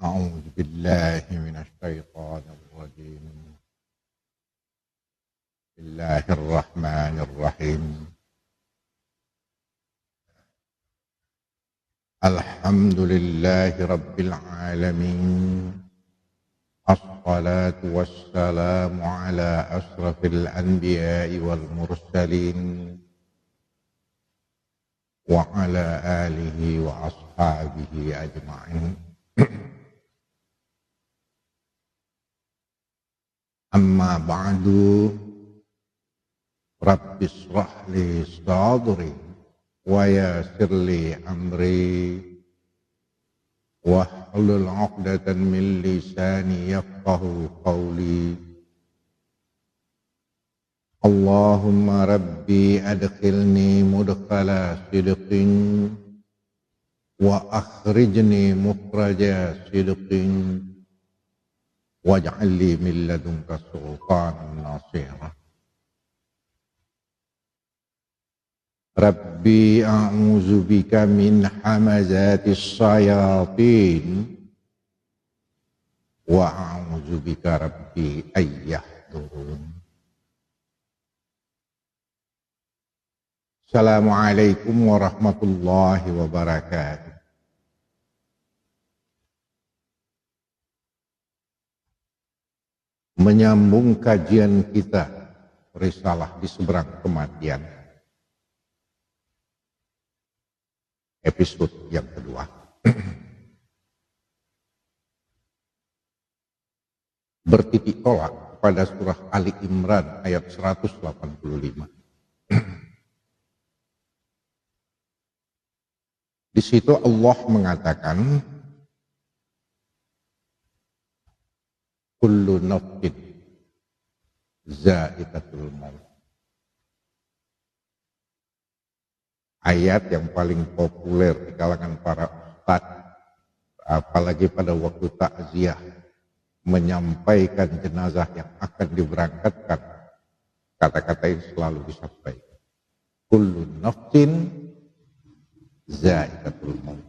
أعوذ بالله من الشيطان الرجيم. بسم الله الرحمن الرحيم. الحمد لله رب العالمين. الصلاة والسلام على أشرف الأنبياء والمرسلين وعلى آله وأصحابه أجمعين. Amma ba'du, Rabbi shrah li sadri wa yassir li amri wahlul 'uqdatan min lisani yafqahu qawli. Allahumma rabbi adkhilni mudkhala sidqin wa akhrijni mukhraja sidqin waj'al li min ladunka sultanan nasira. Rabbi a'udzu bika min hamazatis shayatin wa a'udzu bika rabbi ayyahdurun. Assalamualaikum warahmatullahi wabarakatuh. Menyambung kajian kita risalah di seberang kematian, episode yang kedua. Bertitik tolak pada surah Ali Imran ayat 185. Di situ Allah mengatakan, kullu nafsin za'iqatul maut. Ayat yang paling populer di kalangan para ustadz, apalagi pada waktu takziah menyampaikan jenazah yang akan diberangkatkan, kata-kata ini selalu disampaikan. Kullu nafsin za'iqatul maut.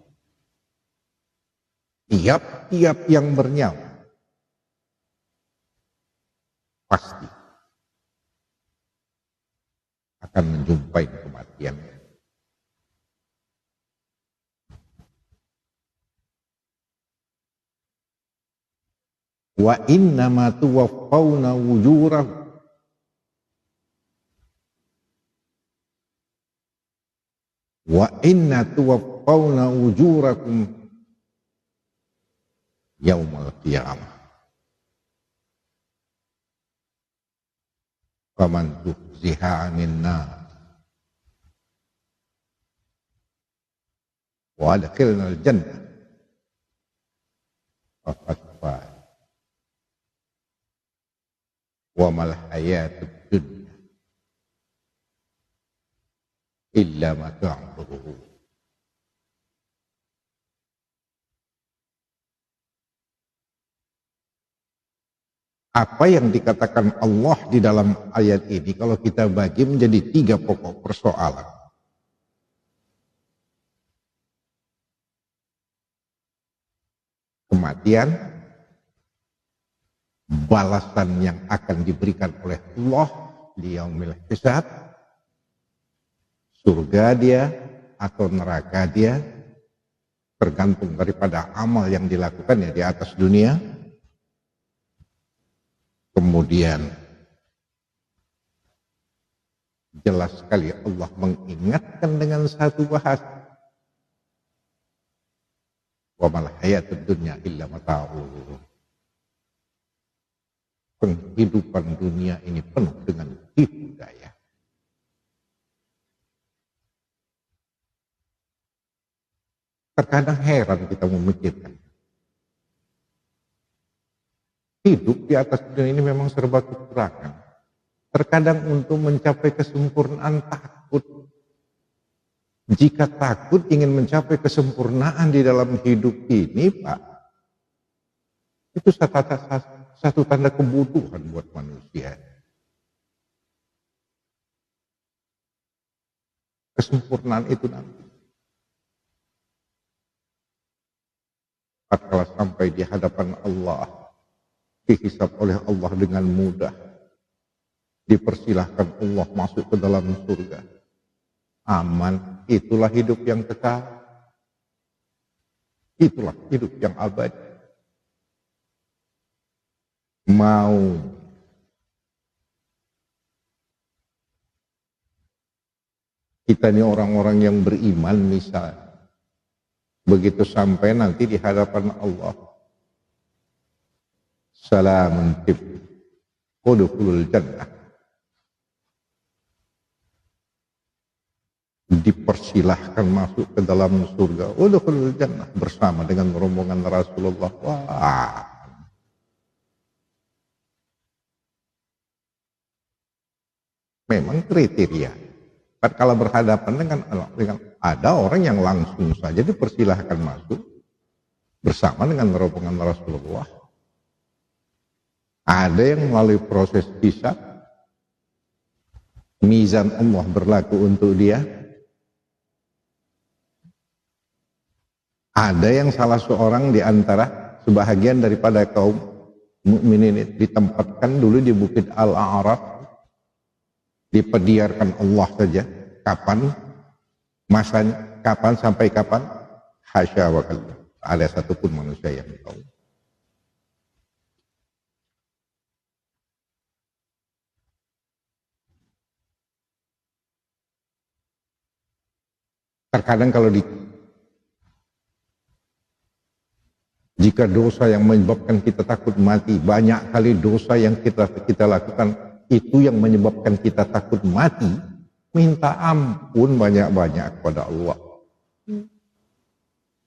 Tiap-tiap yang bernyawa pasti akan menjumpai kematian. Wa innama tuwaffawna wujurakum wa inna tuwaffawna wujurakum yaumal qiyamah. Faman tuhziha 'anil nar wa adkhilnal jannah faqad faz wa mal hayatud dunya illa mata'ul ghurur. Apa yang dikatakan Allah di dalam ayat ini kalau kita bagi menjadi 3 pokok persoalan. Kematian, balasan yang akan diberikan oleh Allah di yaumil hisab, surga dia atau neraka dia, tergantung daripada amal yang dilakukannya di atas dunia. Kemudian jelas sekali Allah mengingatkan dengan satu bahasa, wa mal hayatud dunya illa mata'ul ghurur. Penghidupan dunia ini penuh dengan tipu daya. Terkadang heran kita memikirkan, hidup di atas dunia ini memang serba kekurangan. Terkadang untuk mencapai kesempurnaan takut. Jika takut ingin mencapai kesempurnaan di dalam hidup ini, Pak, itu satu tanda kebutuhan buat manusia. Kesempurnaan itu nanti tatkala sampai di hadapan Allah, dihisab oleh Allah dengan mudah, dipersilahkan Allah masuk ke dalam surga, aman. Itulah hidup yang kekal, itulah hidup yang abadi. Mau kita ini orang-orang yang beriman, misalnya begitu sampai nanti di hadapan Allah, salamun tib udkhulul jannah, dipersilahkan masuk ke dalam surga, udkhulul jannah, bersama dengan rombongan Rasulullah. Wah, memang kriteria. Kalau berhadapan dengan ada orang yang langsung saja dipersilahkan masuk bersama dengan rombongan Rasulullah. Ada yang melalui proses hisab, mizan Allah berlaku untuk dia. Ada yang salah seorang di antara sebahagian daripada kaum mukminin ditempatkan dulu di Bukit Al-A'raf, dipediarkan Allah saja. Kapan masanya, kapan sampai kapan, hasya wa kalla, ada satupun manusia yang tahu. Terkadang kalau jika dosa yang menyebabkan kita takut mati, banyak kali dosa yang kita lakukan itu yang menyebabkan kita takut mati, minta ampun banyak-banyak kepada Allah.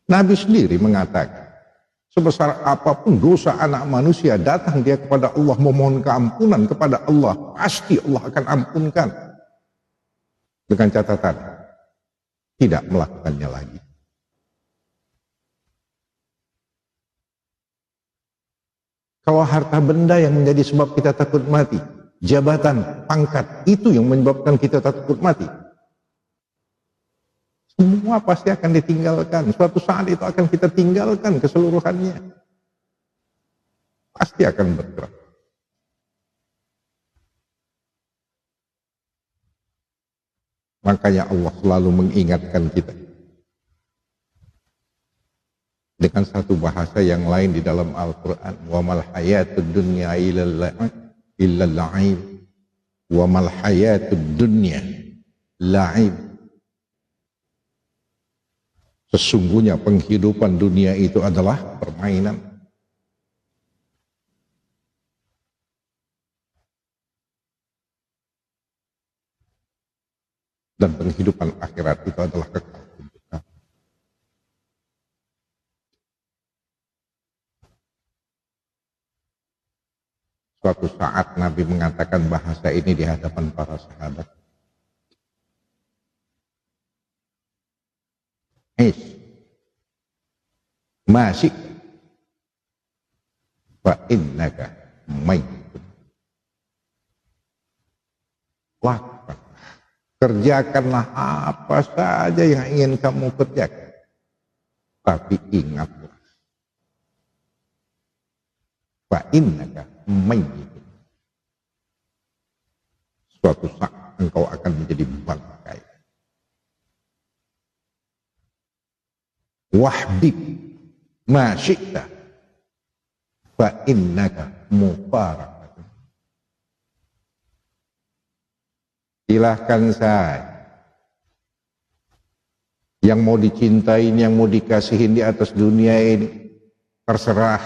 Nabi sendiri mengatakan, sebesar apapun dosa anak manusia, datang dia kepada Allah memohon keampunan kepada Allah, pasti Allah akan ampunkan. Dengan catatan, tidak melakukannya lagi. Kalau harta benda yang menjadi sebab kita takut mati, jabatan, pangkat, itu yang menyebabkan kita takut mati, semua pasti akan ditinggalkan. Suatu saat itu akan kita tinggalkan keseluruhannya. Pasti akan bergerak. Makanya Allah selalu mengingatkan kita dengan satu bahasa yang lain di dalam Al-Quran. Wa mal hayatud dunya illa la'ib. Wa mal hayatud dunya la'ib. Sesungguhnya penghidupan dunia itu adalah permainan. Dan penghidupan akhirat itu adalah kekal. Suatu saat Nabi mengatakan bahasa ini di hadapan para sahabat. Masih fa innaka mayyitun. Lakukan, kerjakanlah apa saja yang ingin kamu kerjakan, tapi ingatlah, fa innaka mayyitun, suatu saat engkau akan menjadi bangkai. Wahbib ma syi'ta fa innaka mufarakatun. Silahkan saya, yang mau dicintain, yang mau dikasihin di atas dunia ini, terserah.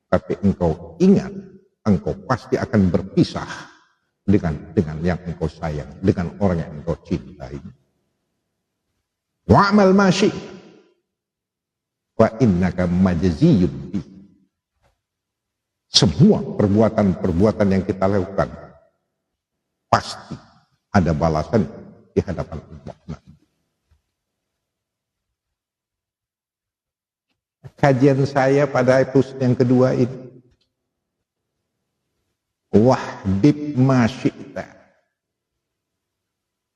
Tapi engkau ingat, engkau pasti akan berpisah dengan yang engkau sayang, dengan orang yang engkau cintai. Wa'amal ma syi'ta wa innaka majziyun bi. Semua perbuatan-perbuatan yang kita lakukan pasti ada balasan di hadapan Allah. Kajian saya pada episode yang kedua ini, wahbib ma syi'ta,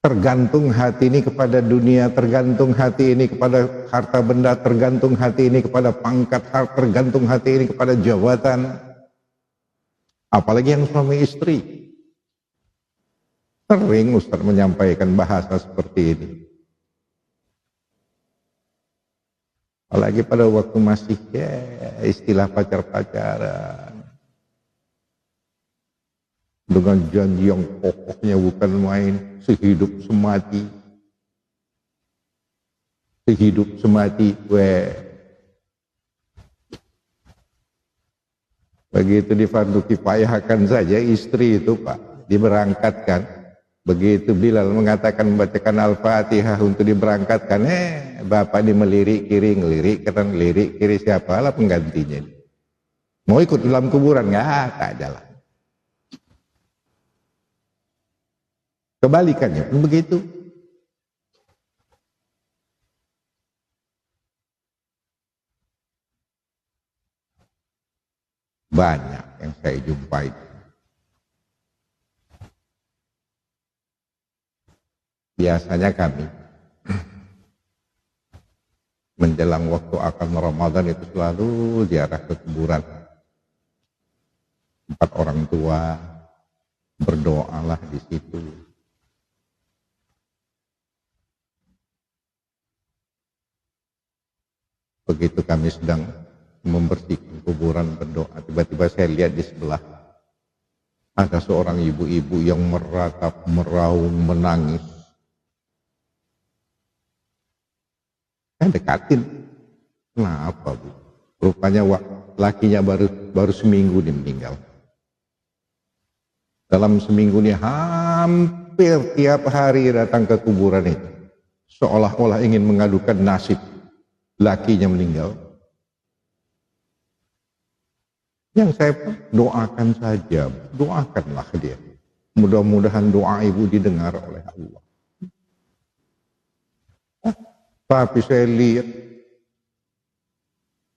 Tergantung hati ini kepada dunia, tergantung hati ini kepada harta benda, tergantung hati ini kepada pangkat, tergantung hati ini kepada jabatan. Apalagi yang suami istri. Sering Ustaz menyampaikan bahasa seperti ini. Apalagi pada waktu masih istilah pacar-pacaran. Dengan janji yang pokoknya bukan main, sehidup semati. Sehidup semati, begitu difardu kifayahakan saja istri itu Pak, diberangkatkan. Begitu Bilal mengatakan membacakan Al-Fatihah untuk diberangkatkan, bapak ini melirik kiri, ngelirik kanan, lirik kiri, siapalah penggantinya. Mau ikut dalam kuburan? Nggak ada lah. Kebalikannya pun begitu. Banyak yang saya jumpai. Biasanya kami menjelang waktu akan Ramadan itu selalu ziarah ke kuburan. Tempat orang tua, berdoalah di situ. Begitu kami sedang membersihkan kuburan berdoa, tiba-tiba saya lihat di sebelah ada seorang ibu-ibu yang meratap, meraung, menangis. Saya dekatin. Kenapa Bu? Rupanya lakinya baru seminggu dia meninggal. Dalam seminggu ini hampir tiap hari datang ke kuburan itu. Seolah-olah ingin mengadukan nasib lakinya meninggal. Yang saya doakan saja, doakanlah dia. Mudah-mudahan doa ibu didengar oleh Allah. Tapi saya lihat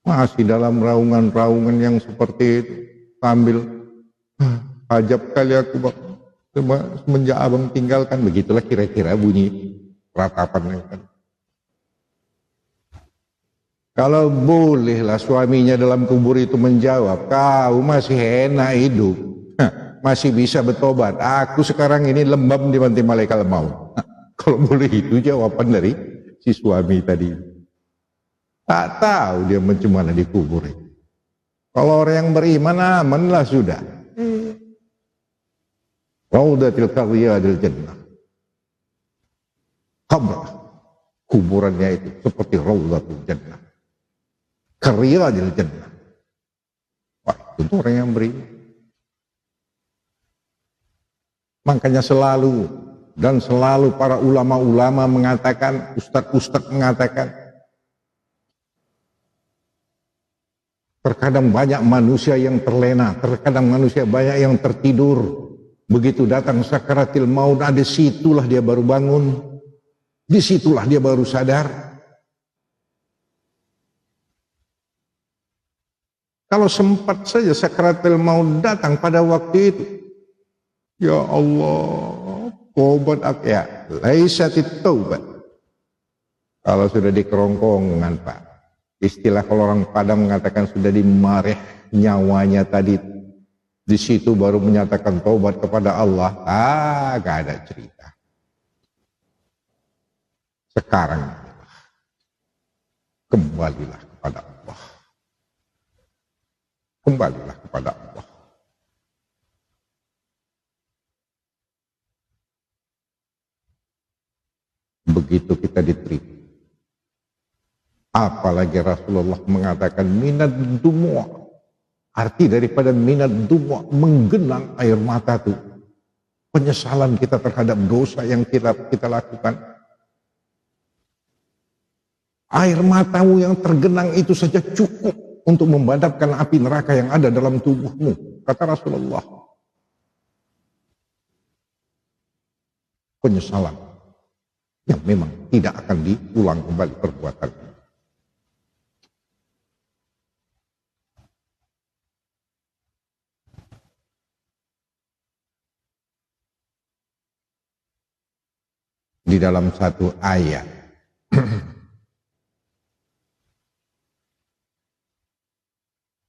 masih dalam raungan-raungan yang seperti itu, sambil ajab kali aku semenjak abang tinggalkan, begitulah kira-kira bunyi ratapan yang kan. Kalau bolehlah suaminya dalam kubur itu menjawab, kau masih enak hidup, masih bisa bertobat. Aku sekarang ini lembab dibanting malaikat maut. Kalau boleh itu jawaban dari si suami tadi. Tak tahu dia macam mana di kubur itu. Kalau orang yang beriman amanlah sudah. Raudatil qariyadil jannah. Qabr. Kuburannya itu seperti raudatil jannah. Qariyadil jannah. Wah, itu orang yang beriman. Makanya selalu para ulama-ulama mengatakan, ustadz-ustadz mengatakan, terkadang banyak manusia yang terlena, terkadang manusia banyak yang tertidur. Begitu datang sakaratil maut, disitulah dia baru bangun, disitulah dia baru sadar. Kalau sempat saja sakaratil maut datang pada waktu itu, ya Allah, taubat ya, laisatit taubat. Kalau sudah di kerongkongan Pak, istilah kalau orang Padang mengatakan sudah dimareh nyawanya tadi, di situ baru menyatakan taubat kepada Allah. Gak ada cerita. Sekarang kembalilah kepada Allah. Kembalilah kepada Allah. Begitu kita diterima. Apalagi Rasulullah mengatakan minad dumu'. Arti daripada minad dumu', menggenang air mata itu. Penyesalan kita terhadap dosa yang kita lakukan. Air matamu yang tergenang itu saja cukup untuk memadamkan api neraka yang ada dalam tubuhmu, kata Rasulullah. Penyesalan yang memang tidak akan diulang kembali perbuatannya. di dalam satu ayat.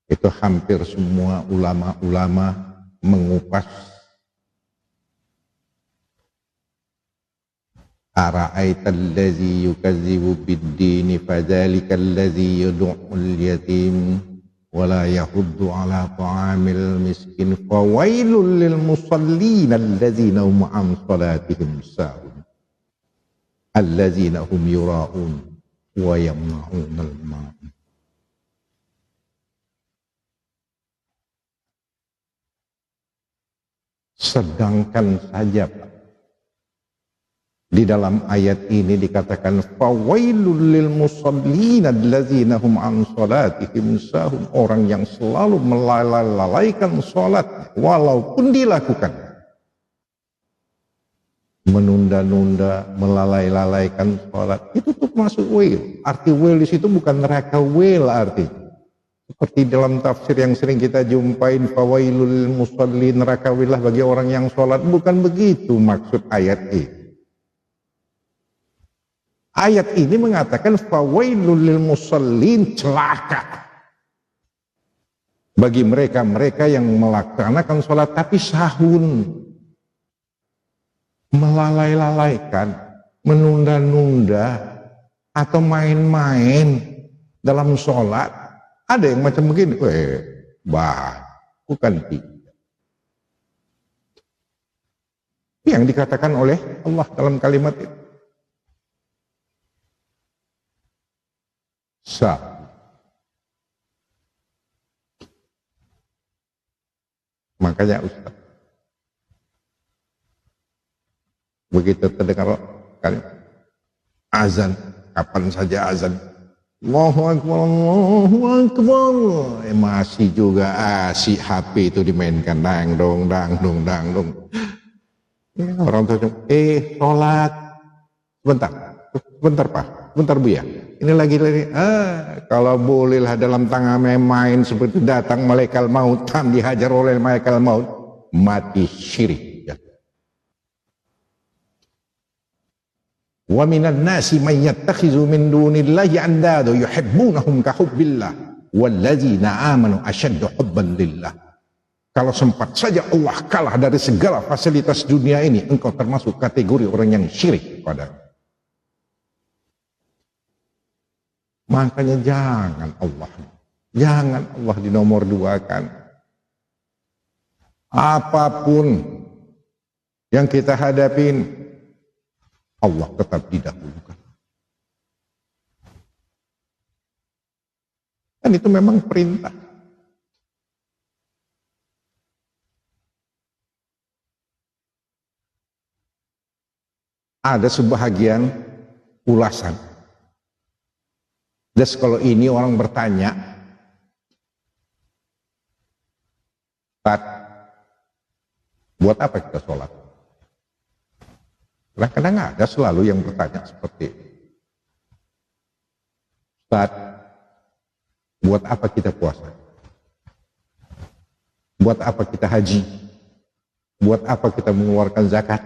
Itu hampir semua ulama-ulama mengupas ara'aital ladzi yukadzibu bid-din fadzalikal ladzi yad'ul yatim wa la yahuddu 'ala ta'amil miskin fawailul lil musallin alladzina hum 'an salatihim sahun alladzina hum yura'un wa yamna'unal ma'un. Sedangkan saja Pak, di dalam ayat ini dikatakan fawailul lil musallin allazina hum an salatihim sahun, orang yang selalu melalaikan salat walaupun dilakukan, menunda-nunda, melalaikan salat, itu tuh masuk wail. Arti wail di situ bukan neraka wail artinya. Seperti dalam tafsir yang sering kita jumpain, fawailul musallin, neraka wilah bagi orang yang sholat. Bukan begitu maksud ayat ini. Ayat ini mengatakan fawailul musallin, celaka bagi mereka-mereka yang melaksanakan sholat tapi sahun, melalaikan, menunda-nunda, atau main-main dalam sholat. Ada yang macam begini, bukan tidak. Yang dikatakan oleh Allah dalam kalimat itu. Makanya Ustaz, begitu terdengar kalimat azan, kapan saja azan, Allahu Akbar, Allahu Akbar, masih juga si HP itu dimainkan, dang dong. Orang tua sholat, sebentar Pak, sebentar Bu ya, ini lagi, kalau bolehlah dalam tangan main seperti datang malaikat maut, dihajar oleh malaikat maut, mati syirik. Wa minan nasi may yattakhizu min dunillahi andada yuhibbunahum ka hubbillah walladzina amanu ashaddu hubban lillah. Kalau sempat saja Allah kalah dari segala fasilitas dunia ini, engkau termasuk kategori orang yang syirik padanya. Makanya jangan Allah dinomor duakan. Apapun yang kita hadapin, Allah tetap didahulukan. Dan itu memang perintah. Ada sebahagian ulasan. Dan kalau ini orang bertanya, buat apa kita sholat? Kadang-kadang ada selalu yang bertanya seperti itu. Ustaz, buat apa kita puasa? Buat apa kita haji? Buat apa kita mengeluarkan zakat?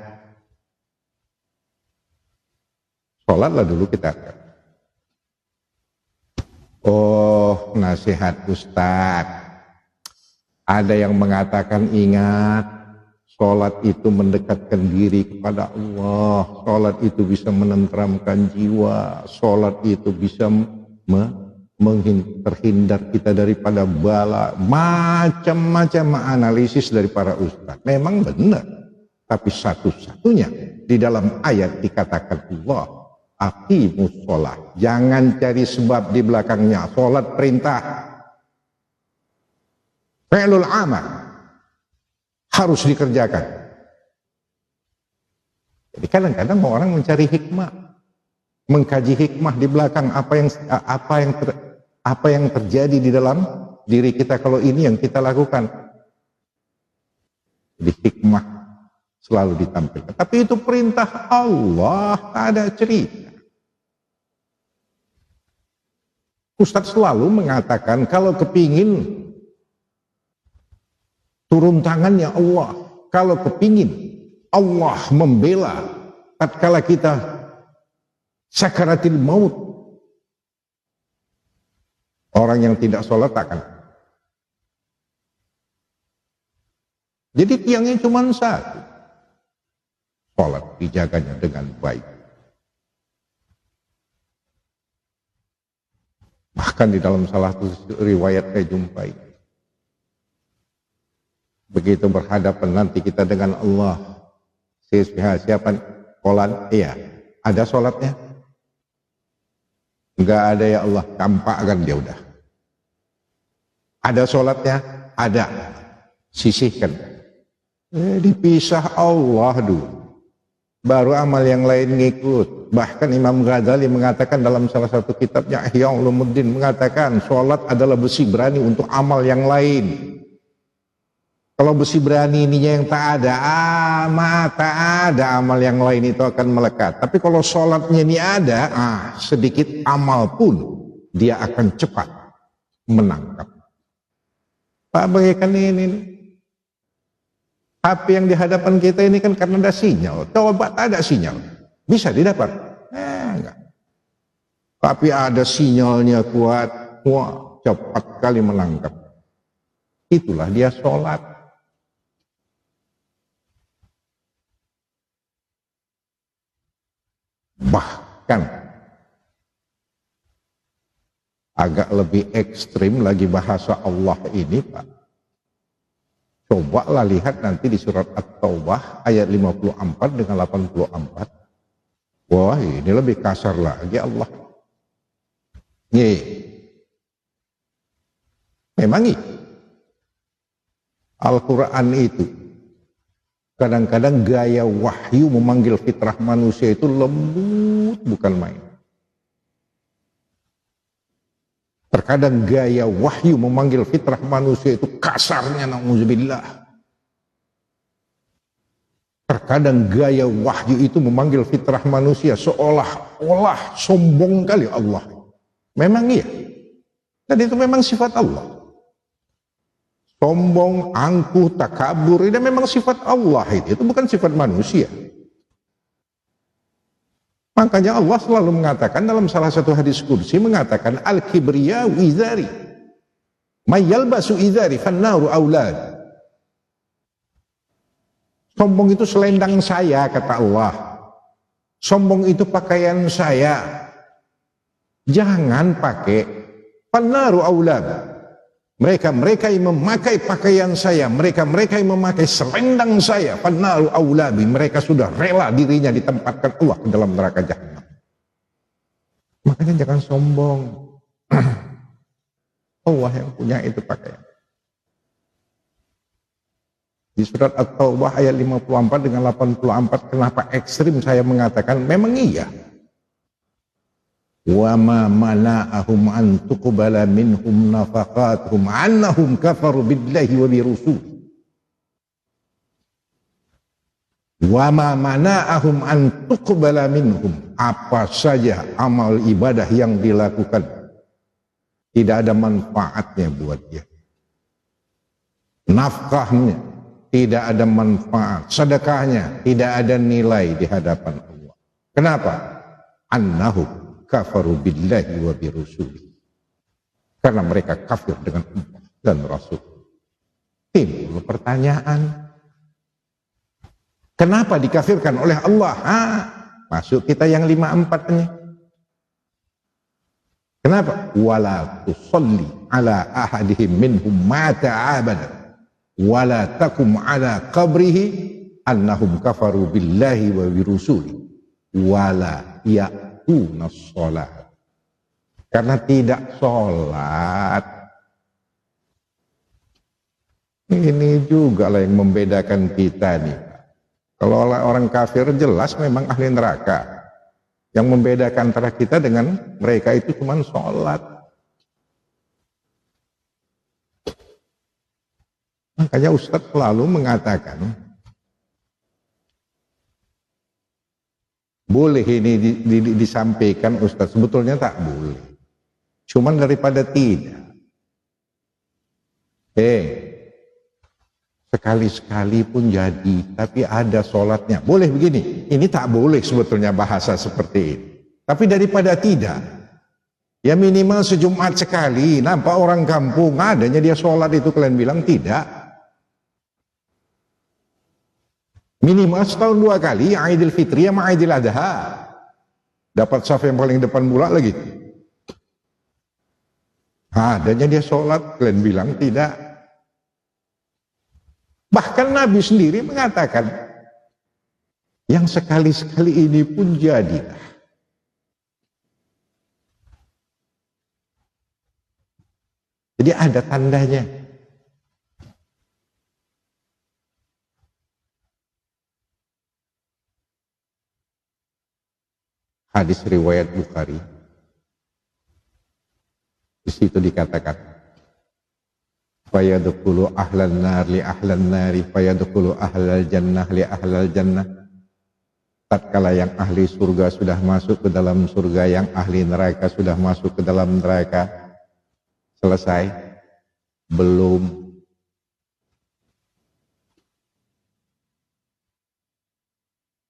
Sholatlah dulu kita. Oh, nasihat Ustaz. Ada yang mengatakan ingat, sholat itu mendekatkan diri kepada Allah. Sholat itu bisa menenteramkan jiwa. Sholat itu bisa terhindar kita daripada bala. Macam-macam analisis dari para ustaz. Memang benar. Tapi satu-satunya di dalam ayat dikatakan Allah, aqimus sholat. Jangan cari sebab di belakangnya. Sholat perintah. Fi'lul amal. Harus dikerjakan. Jadi kadang-kadang orang mencari hikmah, mengkaji hikmah di belakang apa yang terjadi di dalam diri kita kalau ini yang kita lakukan. Jadi hikmah selalu ditampilkan. Tapi itu perintah Allah, ada cerita. Ustadz selalu mengatakan kalau kepingin turun tangannya Allah, kalau kepingin Allah membela tatkala kita sakaratil maut. Orang yang tidak sholat akan. Jadi tiangnya cuma satu. Sholat dijaganya dengan baik. Bahkan di dalam salah satu riwayat saya jumpai. Begitu berhadapan nanti kita dengan Allah. Siapa sholat? Iya. Ada sholatnya? Enggak ada ya Allah. Campakkan dia udah. Ada sholatnya? Ada. Sisihkan. Dipisah Allah dulu. Baru amal yang lain ngikut. Bahkan Imam Ghazali mengatakan dalam salah satu kitabnya Ihya Ulumuddin mengatakan sholat adalah besi berani untuk amal yang lain. Kalau besi berani ininya yang tak ada, tak ada amal yang lain itu akan melekat. Tapi kalau sholatnya ini ada, sedikit amal pun dia akan cepat menangkap. Pak bagaikan ini. HP yang di hadapan kita ini kan karena ada sinyal. Coba tak ada sinyal, bisa didapat? Enggak. Tapi ada sinyalnya kuat, wah cepat kali menangkap. Itulah dia sholat. Bahkan agak lebih ekstrim lagi bahasa Allah ini, Pak. Cobalah lihat nanti di surat At-Taubah ayat 54 dengan 84. Wah, ini lebih kasar lagi Allah. Memang Al-Quran itu kadang-kadang gaya wahyu memanggil fitrah manusia itu lembut, bukan main. Terkadang gaya wahyu memanggil fitrah manusia itu kasarnya, na'udzubillah. Terkadang gaya wahyu itu memanggil fitrah manusia seolah-olah sombong kali Allah. Memang iya. Dan itu memang sifat Allah. Sombong, angkuh, takabur, itu memang sifat Allah. Itu bukan sifat manusia. Makanya Allah selalu mengatakan dalam salah satu hadis qudsi mengatakan al-kibriya wizari mayyalbasu izari fannaru aulad. Sombong itu selendang saya, kata Allah. Sombong itu pakaian saya. Jangan pakai fannaru aulad. Mereka yang memakai pakaian saya, mereka yang memakai selendang saya, fannaru aulabi, mereka sudah rela dirinya ditempatkan Allah ke dalam neraka jahanam. Makanya jangan sombong. Allah yang punya itu pakaian. Di surat At-Taubah ayat 54 dengan 84, kenapa ekstrim saya mengatakan memang iya. Wa ma mana'ahum an tuqbala minhum nafaqatuhum annahum kafaru billahi wa birusul. Wa ma mana'ahum an tuqbala minhum, apa saja amal ibadah yang dilakukan tidak ada manfaatnya buat dia. Nafkahnya tidak ada manfaat, sedekahnya tidak ada nilai di hadapan Allah. Kenapa? Annahum kafaru billahi wa birusuli. Karena mereka kafir dengan Allah dan Rasul. Timbul pertanyaan, kenapa dikafirkan oleh Allah? Masuk kita yang 54 ini. Kenapa? Wala tusalli ala ahadihim minhum mata abada wala takum ala qabrihi annahum kafaru billahi wa birusuli wala sholat. Karena tidak sholat. Ini juga lah yang membedakan kita nih. Kalau orang kafir jelas memang ahli neraka. Yang membedakan antara kita dengan mereka itu cuma sholat. Makanya Ustadz selalu mengatakan, boleh ini disampaikan Ustadz, sebetulnya tak boleh. Cuman daripada tidak. Sekali-sekali pun jadi, tapi ada sholatnya. Boleh begini, ini tak boleh sebetulnya bahasa seperti ini. Tapi daripada tidak, ya minimal sejumat sekali, nampak orang kampung, adanya dia sholat itu kalian bilang tidak. Minimal setahun 2 kali, Aidil Fitri sama Aidil Adha. Dapat saf yang paling depan pula lagi. Adanya dia sholat, kalian bilang tidak. Bahkan Nabi sendiri mengatakan, yang sekali-sekali ini pun jadilah. Jadi ada tandanya. Hadis riwayat Bukhari. Di situ dikatakan, fayadkhulu ahlan nar li ahlan nari fayadkhulu ahlal jannah li ahlal jannah. Tatkala yang ahli surga sudah masuk ke dalam surga, yang ahli neraka sudah masuk ke dalam neraka. Selesai? Belum.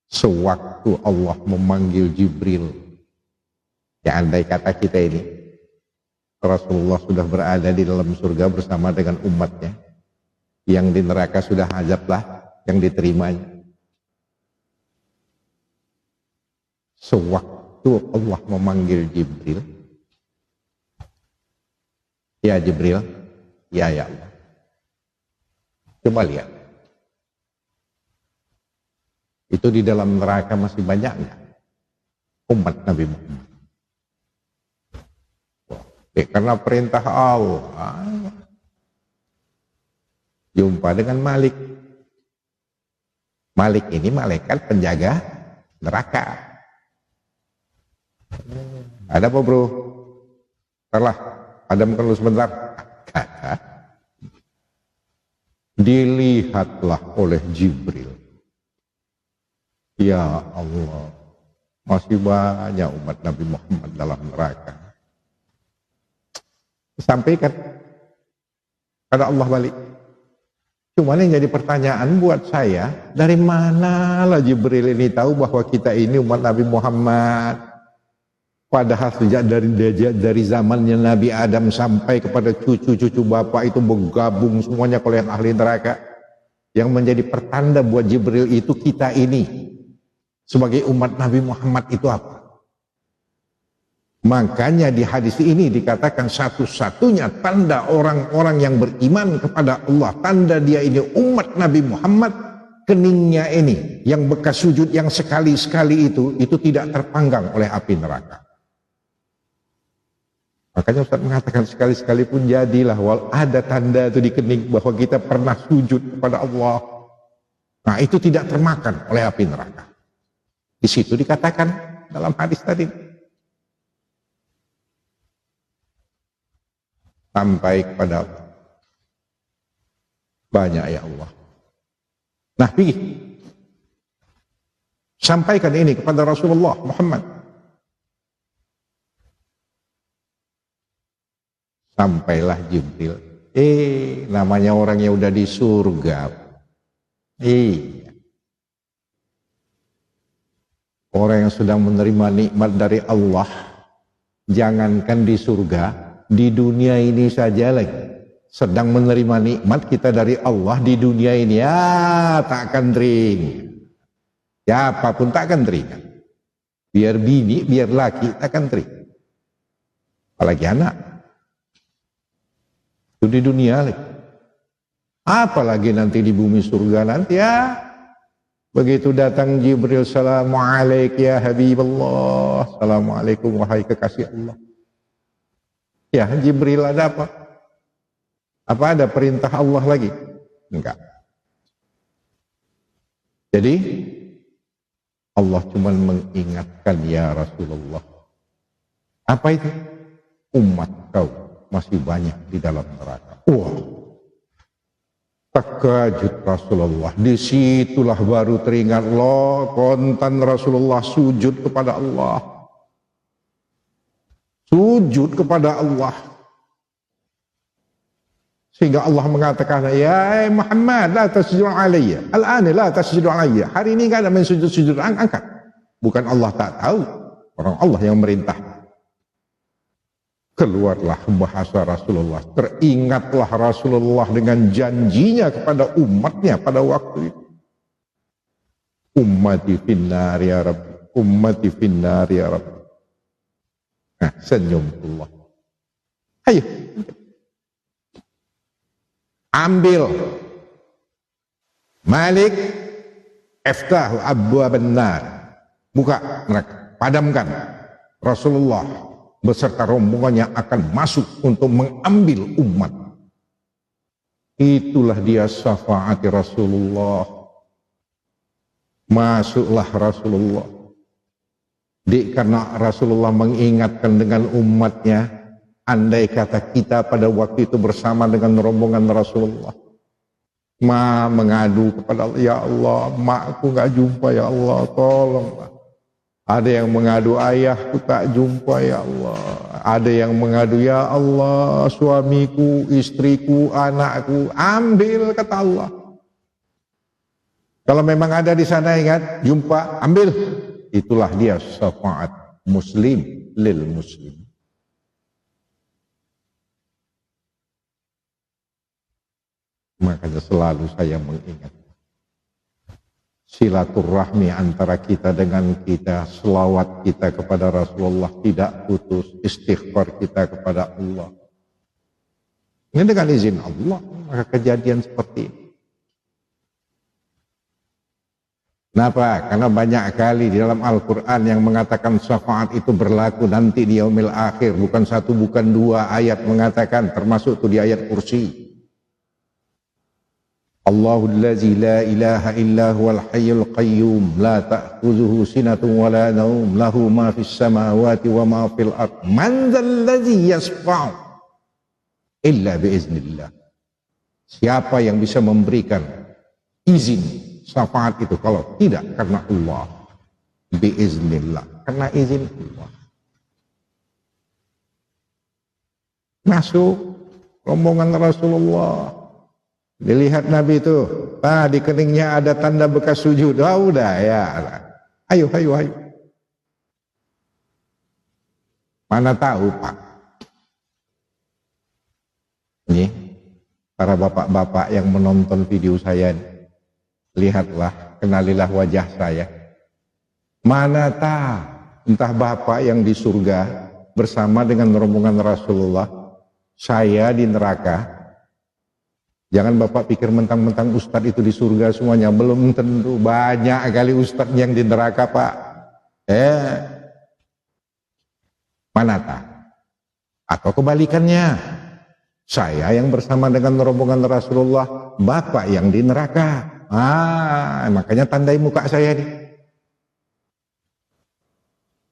Sewaktu Allah memanggil Jibril, ya andai kata kita ini Rasulullah sudah berada di dalam surga bersama dengan umatnya, yang di neraka sudah azablah yang diterimanya. Sewaktu Allah memanggil Jibril, ya Jibril, ya Allah, coba lihat, itu di dalam neraka masih banyak enggak umat Nabi Muhammad? Karena perintah Allah, jumpa dengan Malik. Malik ini malaikat penjaga neraka. Ada apa bro? Salah, padamkan lu sebentar. Kata, dilihatlah oleh Jibril. Ya Allah, masih banyak umat Nabi Muhammad dalam neraka. Sampaikan pada Allah balik. Cuma yang jadi pertanyaan buat saya, dari manalah Jibril ini tahu bahwa kita ini umat Nabi Muhammad? Padahal sejak dari zamannya Nabi Adam sampai kepada cucu-cucu bapak itu bergabung semuanya kalian ahli neraka. Yang menjadi pertanda buat Jibril itu kita ini sebagai umat Nabi Muhammad itu apa? Makanya di hadis ini dikatakan satu-satunya tanda orang-orang yang beriman kepada Allah, tanda dia ini umat Nabi Muhammad, keningnya ini yang bekas sujud yang sekali-sekali itu tidak terpanggang oleh api neraka. Makanya Ustaz mengatakan sekali-sekali pun jadilah, ada tanda itu di kening bahwa kita pernah sujud kepada Allah. Nah itu tidak termakan oleh api neraka. Di situ dikatakan dalam hadis tadi. Sampai kepada banyak ya Allah. Nah, pergi. Sampaikan ini kepada Rasulullah Muhammad. Sampailah Jibril. Namanya orang yang udah di surga. Orang yang sudah menerima nikmat dari Allah, jangankan di surga, di dunia ini saja lagi sedang menerima nikmat kita dari Allah di dunia ini, ya tak akan terima. Siapapun tak akan terima. Biar bini, biar laki tak akan terima. Apalagi anak. Itu di dunia lagi. Apalagi nanti di bumi surga nanti ya. Begitu datang Jibril, Assalamualaikum ya Habibullah, Assalamualaikum wahai kekasih Allah. Ya Jibril ada apa? Apa ada perintah Allah lagi? Enggak. Jadi Allah cuma mengingatkan ya Rasulullah. Apa itu? Umat kau masih banyak di dalam neraka. Wah, terkejut Rasulullah. Disitulah baru teringat loh, kontan Rasulullah sujud kepada Allah. Sujud kepada Allah. Sehingga Allah mengatakan, ya Muhammad, la tasjudu alayya. Al-an la tasjudu alayya. Hari ini enggak ada main sujud-sujud, angkat. Bukan Allah tak tahu. Orang Allah yang merintah. Keluarlah bahasa Rasulullah. Teringatlah Rasulullah dengan janjinya kepada umatnya pada waktu itu. Ummati finnar ya Rabbi. Ummati finnar ya Rabbi. Nah, senyum Allah. Ayo. Ambil. Malik. Iftahu abwaban nar. Buka neraka. Padamkan. Rasulullah beserta rombongannya akan masuk untuk mengambil umat. Itulah dia syafaat Rasulullah. Masuklah Rasulullah. Karena Rasulullah mengingatkan dengan umatnya, andai kata kita pada waktu itu bersama dengan rombongan Rasulullah, mengadu kepada Allah, ya Allah, aku gak jumpa ya Allah, tolonglah. Ada yang mengadu, ayahku tak jumpa ya Allah. Ada yang mengadu, ya Allah, suamiku, istriku, anakku. Ambil, kata Allah. Kalau memang ada di sana, ingat, jumpa, ambil. Itulah dia syafaat muslim lil muslim. Makanya selalu saya mengingat silaturahmi antara kita dengan kita, selawat kita kepada Rasulullah tidak putus, istighfar kita kepada Allah. Ini dengan izin Allah, maka kejadian seperti ini. Kenapa? Karena banyak kali di dalam Al-Quran yang mengatakan syafaat itu berlaku nanti di yaumil akhir. Bukan satu, bukan dua ayat mengatakan, termasuk itu di ayat kursi. Allahul ladzi la ilaha illa huwal hayyul qayyum la ta'khudhuhu sinatun wa la naum lahu ma fis samawati wa ma fil ard man dzal ladzi yashfa'u illa biiznillah. Siapa yang bisa memberikan izin syafaat itu kalau tidak karena Allah, biiznillah, karena izin Allah. Masuk rombongan Rasulullah, dilihat Nabi itu, di keningnya ada tanda bekas sujud. Udah ya, ayo. Mana tahu Pak, ini para bapak-bapak yang menonton video saya ini, lihatlah, kenalilah wajah saya. Mana tahu, entah bapak yang di surga bersama dengan rombongan Rasulullah, saya di neraka. Jangan bapak pikir mentang-mentang ustadz itu di surga semuanya, belum tentu. Banyak kali ustadz yang di neraka Pak. Mana tahu. Atau kebalikannya, saya yang bersama dengan rombongan Rasulullah, bapak yang di neraka. Makanya tandai muka saya nih.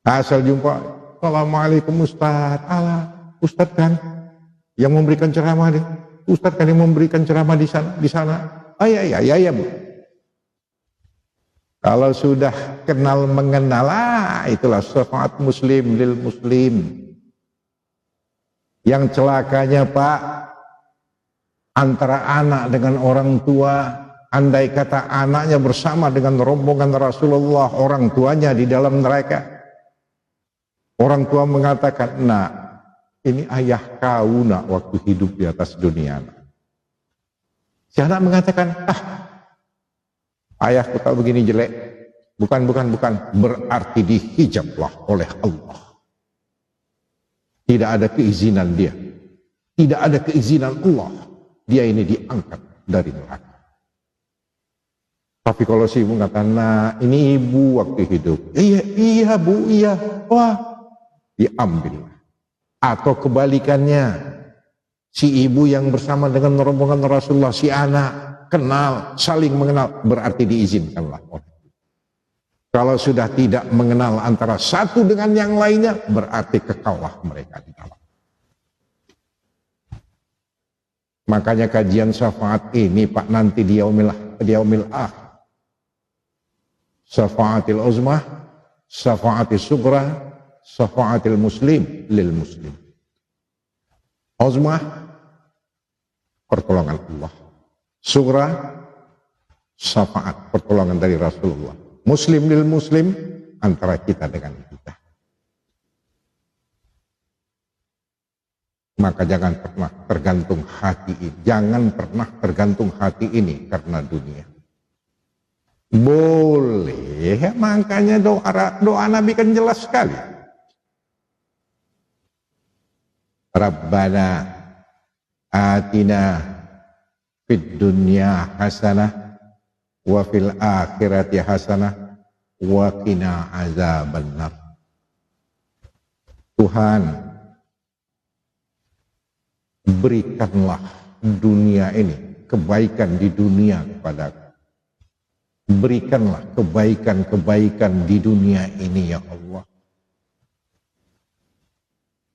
Asal jumpa, Assalamualaikum Ustaz. Ustaz kan yang memberikan ceramah nih. Ustaz kan yang memberikan ceramah di sana. Ya Bu. Kalau sudah kenal mengenal, itulah syafaat muslim lil muslim. Yang celakanya Pak, antara anak dengan orang tua. Andai kata anaknya bersama dengan rombongan Rasulullah, orang tuanya di dalam neraka. Orang tua mengatakan, nak, ini ayah kau nak waktu hidup di atas dunia. Si anak mengatakan, ayahku tak begini jelek. Bukan. Berarti dihijablah oleh Allah. Tidak ada keizinan dia. Tidak ada keizinan Allah. Dia ini diangkat dari neraka. Tapi kalau si ibu mengatakan, nah ini ibu waktu hidup. Iya Bu, iya. Wah, diambil. Atau kebalikannya, si ibu yang bersama dengan rombongan Rasulullah, si anak kenal, saling mengenal, berarti diizinkanlah. Kalau sudah tidak mengenal antara satu dengan yang lainnya, berarti kekallah mereka di dalam. Makanya kajian syafaat ini Pak nanti di yaumil akhir. Syafaatil uzmah, syafaatil sughra, syafaatil muslim lil muslim. Uzmah, pertolongan Allah. Sughra, syafaat, pertolongan dari Rasulullah. Muslim lil muslim, antara kita dengan kita. Maka jangan pernah tergantung hati ini. Jangan pernah tergantung hati ini karena dunia. Boleh, makanya doa Nabi kan jelas sekali. Rabbana atina fid dunya hasanah wa fil akhirati hasanah wa qina azabannar. Tuhan, berikanlah dunia ini, kebaikan di dunia kepadaku. Berikanlah kebaikan-kebaikan di dunia ini ya Allah.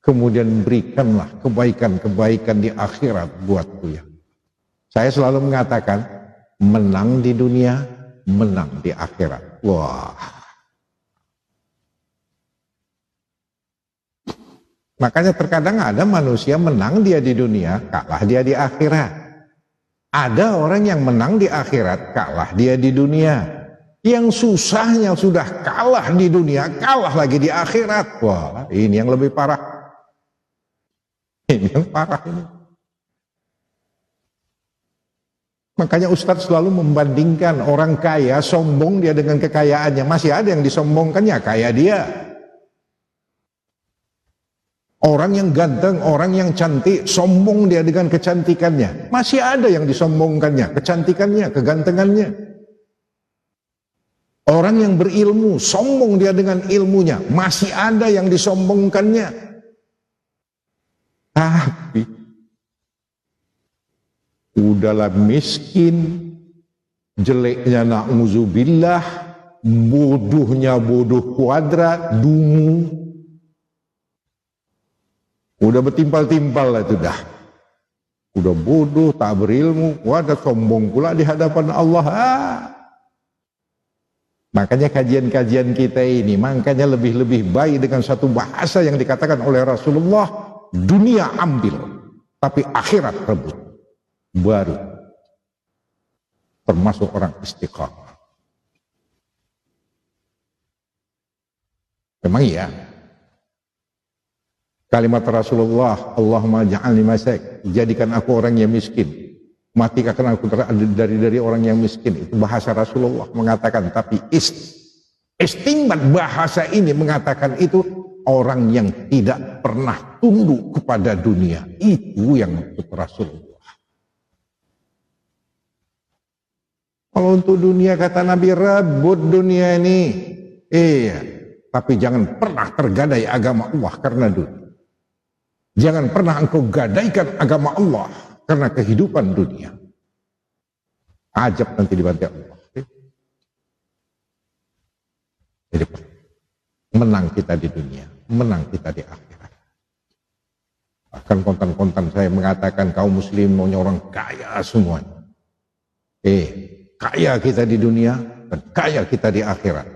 Kemudian berikanlah kebaikan-kebaikan di akhirat buatku ya. Saya selalu mengatakan, menang di dunia, menang di akhirat. Wah. Makanya terkadang ada manusia menang dia di dunia, kalah dia di akhirat. Ada orang yang menang di akhirat, kalah dia di dunia. Yang susahnya sudah kalah di dunia, kalah lagi di akhirat. Wah, ini yang lebih parah. Ini yang parah ini. Makanya Ustadz selalu membandingkan orang kaya, sombong dia dengan kekayaannya. Masih ada yang disombongkannya, kaya dia. Orang yang ganteng, orang yang cantik, sombong dia dengan kecantikannya. Masih ada yang disombongkannya, kecantikannya, kegantengannya. Orang yang berilmu, sombong dia dengan ilmunya. Masih ada yang disombongkannya. Tapi, udahlah miskin, jeleknya na'udzubillah, bodohnya bodoh kuadrat, dungu. Udah bertimpal-timpal lah itu dah. Udah bodoh, tak berilmu, wadah sombong pula di hadapan Allah. Makanya kajian-kajian kita ini, makanya lebih-lebih baik dengan satu bahasa yang dikatakan oleh Rasulullah, dunia ambil, tapi akhirat rebut. Baru termasuk orang istiqamah. Memang iya. Kalimat Rasulullah, Allahumma ja'alni masak, jadikan aku orang yang miskin, matikan aku dari orang yang miskin. Itu bahasa Rasulullah mengatakan, tapi istimbat bahasa ini mengatakan itu orang yang tidak pernah tunduk kepada dunia. Itu yang maksud Rasulullah. Kalau untuk dunia kata Nabi, rebut dunia ini. Iya, tapi jangan pernah tergadai agama Allah karena dunia. Jangan pernah engkau gadaikan agama Allah karena kehidupan dunia. Ajab nanti dibantai Allah. Jadi menang kita di dunia, menang kita di akhirat. Bahkan konten-konten saya mengatakan kaum muslim maunya orang kaya semuanya. Kaya kita di dunia dan kaya kita di akhirat.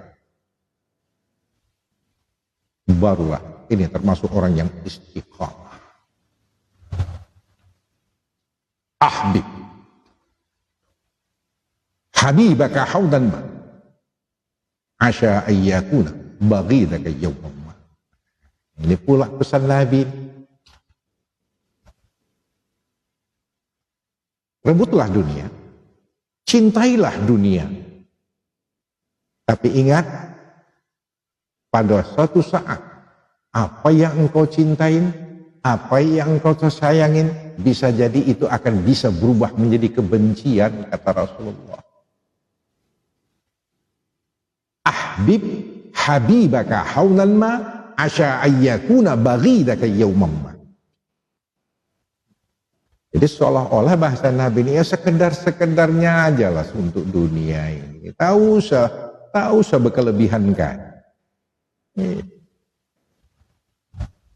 Barulah ini termasuk orang yang istiqamah. Ahbib habibaka haudan ma asya ayyakuna baghidaka yawman ma. Ini pula pesan Nabi. Rebutlah dunia, cintailah dunia, tapi ingat pada suatu saat apa yang engkau cintain, apa yang engkau sayangin, bisa jadi itu akan bisa berubah menjadi kebencian, kata Rasulullah. Ahbib habibaka haunan ma asya ayyakuna baghidaka yawman ma. Jadi seolah-olah bahasa Nabi ini ya sekedar-sekedarnya aja lah untuk dunia ini. Tak usah berkelebihankan.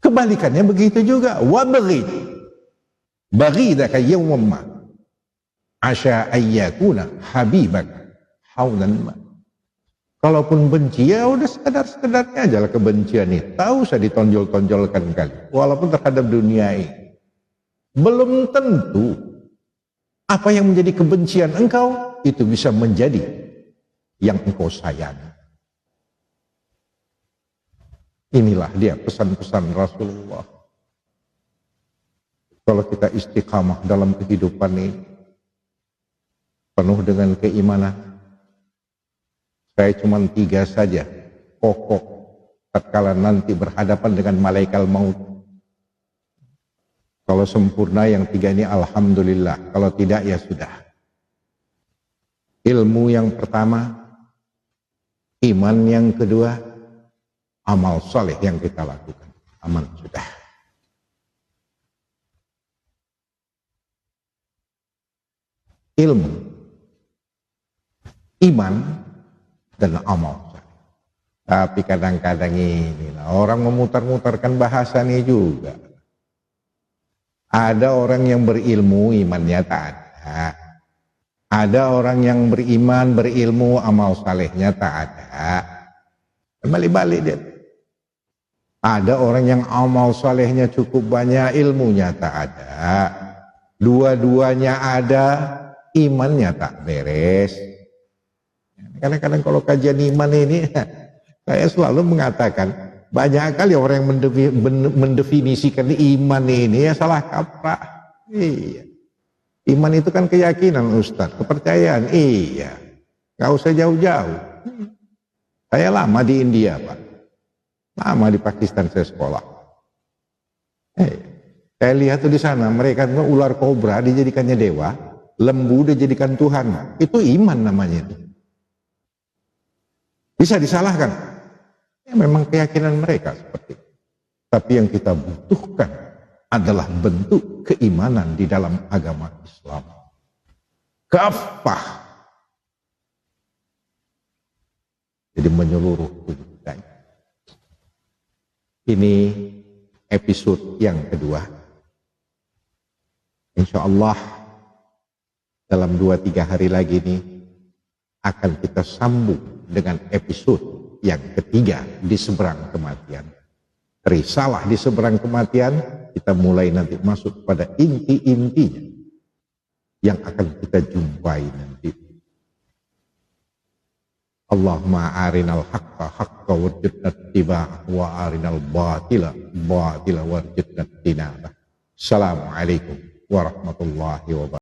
Kebalikannya begitu juga. Wa baghidaka yawman ma asya ayyakuna habibaka haunan ma. Kalaupun benci ya udah sekedar-sekedarnya aja lah kebencian ini. Tak usah ditonjol-tonjolkan kali. Walaupun terhadap dunia ini. Belum tentu apa yang menjadi kebencian engkau itu bisa menjadi yang engkau sayangi. Inilah dia pesan-pesan Rasulullah. Kalau kita istiqamah dalam kehidupan ini, penuh dengan keimanan, saya cuma 3 saja pokok tatkala nanti berhadapan dengan malaikat maut. Kalau sempurna yang 3 ini alhamdulillah, kalau tidak ya sudah. Ilmu yang pertama, iman yang kedua, amal soleh yang kita lakukan. Aman sudah. Ilmu, iman, dan amal soleh. Tapi kadang-kadang ini orang memutar-mutarkan bahasa ini juga. Ada orang yang berilmu, imannya tak ada. Ada orang yang beriman, berilmu, amal salehnya tak ada. Balik-balik dia. Ada orang yang amal salehnya cukup banyak, ilmunya tak ada. Dua-duanya ada, imannya tak beres. Kadang-kadang kalau kajian iman ini, saya selalu mengatakan, banyak kali orang yang mendefinisikan iman ini ya salah kaprah. Iya. Iman itu kan keyakinan Ustaz, kepercayaan. Iya, gak usah jauh-jauh. Saya lama di India Pak, lama di Pakistan saya sekolah. Saya lihat tuh di sana mereka tuh ular kobra dijadikannya dewa, lembu dijadikan Tuhan. Itu iman namanya. Bisa disalahkan? Ya, memang keyakinan mereka seperti itu. Tapi yang kita butuhkan adalah bentuk keimanan di dalam agama Islam. Kafah. Jadi menyeluruh kehidupan. Ini episode yang kedua. Insya Allah dalam 2-3 hari lagi ini akan kita sambung dengan episode yang ketiga di seberang kematian. Risalah di seberang kematian, kita mulai nanti masuk pada inti-intinya yang akan kita jumpai nanti. Allahumma arinal haqqa haqqa warjudna ittiba'ah wa arinal batila batila warjudna tinabah. Assalamualaikum warahmatullahi wabarakatuh.